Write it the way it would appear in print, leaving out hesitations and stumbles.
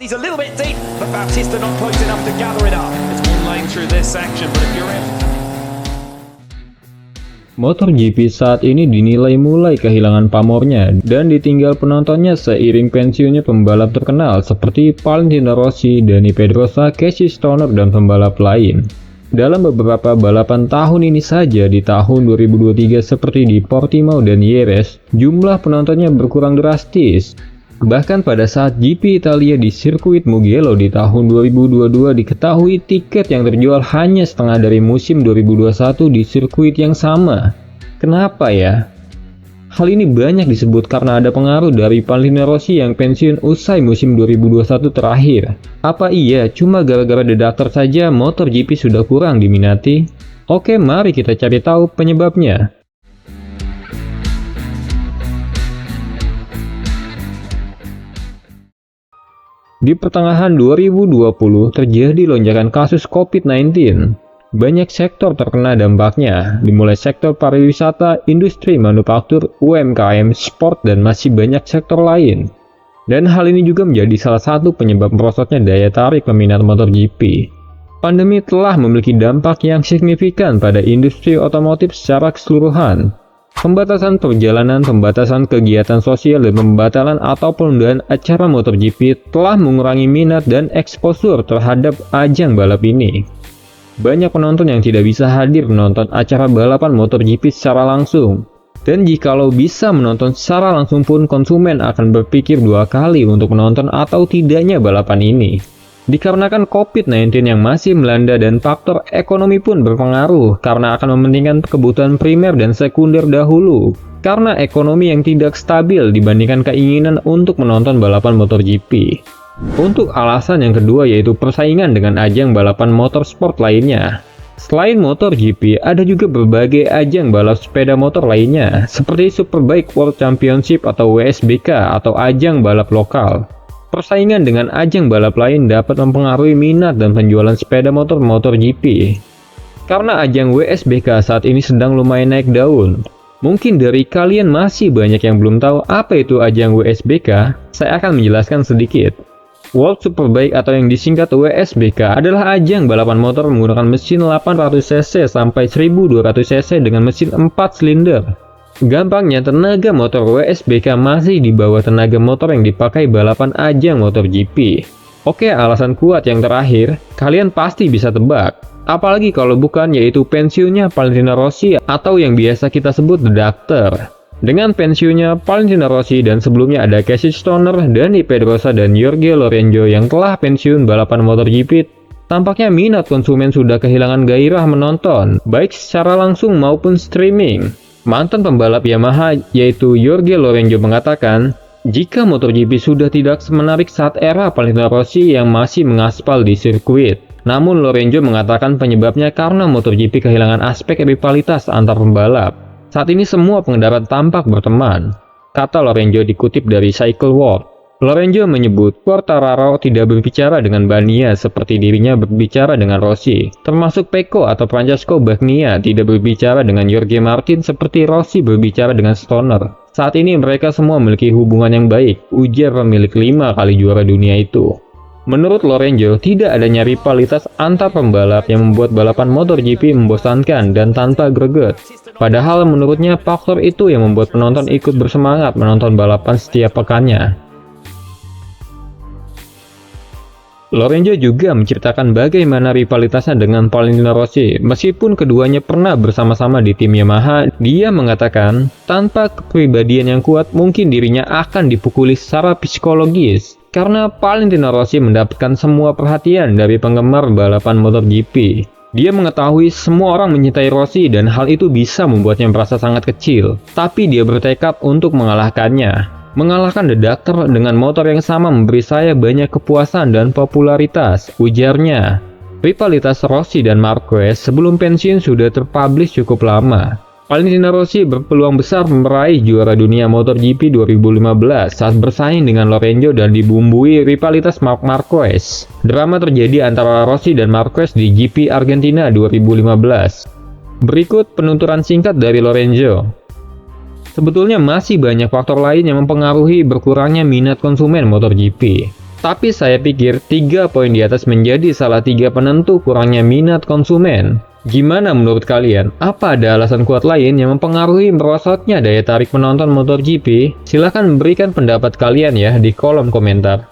He's a little bit deep, but Bautista not close enough to gather it up. It's one lane through this section, but if you're in... MotoGP saat ini dinilai mulai kehilangan pamornya dan ditinggal penontonnya seiring pensiunnya pembalap terkenal seperti Valentino Rossi, Dani Pedrosa, Casey Stoner, dan pembalap lain. Dalam beberapa balapan tahun ini saja di tahun 2023 seperti di Portimao dan Jerez, jumlah penontonnya berkurang drastis. Bahkan pada saat GP Italia di sirkuit Mugello di tahun 2022 diketahui tiket yang terjual hanya setengah dari musim 2021 di sirkuit yang sama. Kenapa ya? Hal ini banyak disebut karena ada pengaruh dari Valentino Rossi yang pensiun usai musim 2021 terakhir. Apa iya cuma gara-gara The Doctor saja MotoGP sudah kurang diminati? Oke, mari kita cari tahu penyebabnya. Di pertengahan 2020 terjadi lonjakan kasus COVID-19. Banyak sektor terkena dampaknya, dimulai sektor pariwisata, industri manufaktur, UMKM, sport, dan masih banyak sektor lain. Dan hal ini juga menjadi salah satu penyebab merosotnya daya tarik peminat MotoGP. Pandemi telah memiliki dampak yang signifikan pada industri otomotif secara keseluruhan. Pembatasan perjalanan, pembatasan kegiatan sosial, dan pembatalan atau penundaan acara MotoGP telah mengurangi minat dan eksposur terhadap ajang balap ini. Banyak penonton yang tidak bisa hadir menonton acara balapan MotoGP secara langsung. Dan jikalau bisa menonton secara langsung pun konsumen akan berpikir dua kali untuk menonton atau tidaknya balapan ini. Dikarenakan COVID-19 yang masih melanda dan faktor ekonomi pun berpengaruh karena akan mementingkan kebutuhan primer dan sekunder dahulu. Karena ekonomi yang tidak stabil dibandingkan keinginan untuk menonton balapan MotoGP. Untuk alasan yang kedua yaitu persaingan dengan ajang balapan motorsport lainnya. Selain MotoGP, ada juga berbagai ajang balap sepeda motor lainnya seperti Superbike World Championship atau WSBK atau ajang balap lokal. Persaingan dengan ajang balap lain dapat mempengaruhi minat dan penjualan sepeda motor MotoGP. Karena ajang WSBK saat ini sedang lumayan naik daun. Mungkin dari kalian masih banyak yang belum tahu apa itu ajang WSBK, saya akan menjelaskan sedikit. World Superbike atau yang disingkat WSBK adalah ajang balapan motor menggunakan mesin 800cc sampai 1200cc dengan mesin 4 silinder. Gampangnya, tenaga motor WSBK masih di bawah tenaga motor yang dipakai balapan ajang MotoGP. Oke, alasan kuat yang terakhir, kalian pasti bisa tebak. Apalagi kalau bukan yaitu pensiunnya Valentino Rossi atau yang biasa kita sebut The Doctor. Dengan pensiunnya Valentino Rossi dan sebelumnya ada Casey Stoner, Dani Pedrosa, dan Jorge Lorenzo yang telah pensiun balapan MotoGP, tampaknya minat konsumen sudah kehilangan gairah menonton, baik secara langsung maupun streaming. Mantan pembalap Yamaha yaitu Jorge Lorenzo mengatakan, jika MotoGP sudah tidak semenarik saat era Valentino Rossi yang masih mengaspal di sirkuit. Namun Lorenzo mengatakan penyebabnya karena MotoGP kehilangan aspek rivalitas antar pembalap. Saat ini semua pengendara tampak berteman, kata Lorenzo dikutip dari Cycle World. Lorenzo menyebut Quartararo tidak berbicara dengan Bagnaia seperti dirinya berbicara dengan Rossi, termasuk Pecco atau Francesco Bagnaia tidak berbicara dengan Jorge Martin seperti Rossi berbicara dengan Stoner. Saat ini mereka semua memiliki hubungan yang baik, ujar pemilik 5 kali juara dunia itu. Menurut Lorenzo, tidak adanya rivalitas antar pembalap yang membuat balapan MotoGP membosankan dan tanpa greget. Padahal menurutnya faktor itu yang membuat penonton ikut bersemangat menonton balapan setiap pekannya. Lorenzo juga menceritakan bagaimana rivalitasnya dengan Valentino Rossi. Meskipun keduanya pernah bersama-sama di tim Yamaha, dia mengatakan, tanpa kepribadian yang kuat mungkin dirinya akan dipukuli secara psikologis. Karena Valentino Rossi mendapatkan semua perhatian dari penggemar balapan MotoGP. Dia mengetahui semua orang mencintai Rossi dan hal itu bisa membuatnya merasa sangat kecil. Tapi dia bertekad untuk mengalahkannya. Mengalahkan The Doctor dengan motor yang sama memberi saya banyak kepuasan dan popularitas, ujarnya. Rivalitas Rossi dan Marquez sebelum pensiun sudah terpublish cukup lama. Valentino Rossi berpeluang besar meraih juara dunia MotoGP 2015 saat bersaing dengan Lorenzo dan dibumbui rivalitas Marc Marquez. Drama terjadi antara Rossi dan Marquez di GP Argentina 2015. Berikut penuturan singkat dari Lorenzo. Sebetulnya masih banyak faktor lain yang mempengaruhi berkurangnya minat konsumen MotoGP. Tapi saya pikir 3 poin di atas menjadi salah 3 penentu kurangnya minat konsumen. Gimana menurut kalian? Apa ada alasan kuat lain yang mempengaruhi merosotnya daya tarik menonton MotoGP? Silahkan berikan pendapat kalian ya di kolom komentar.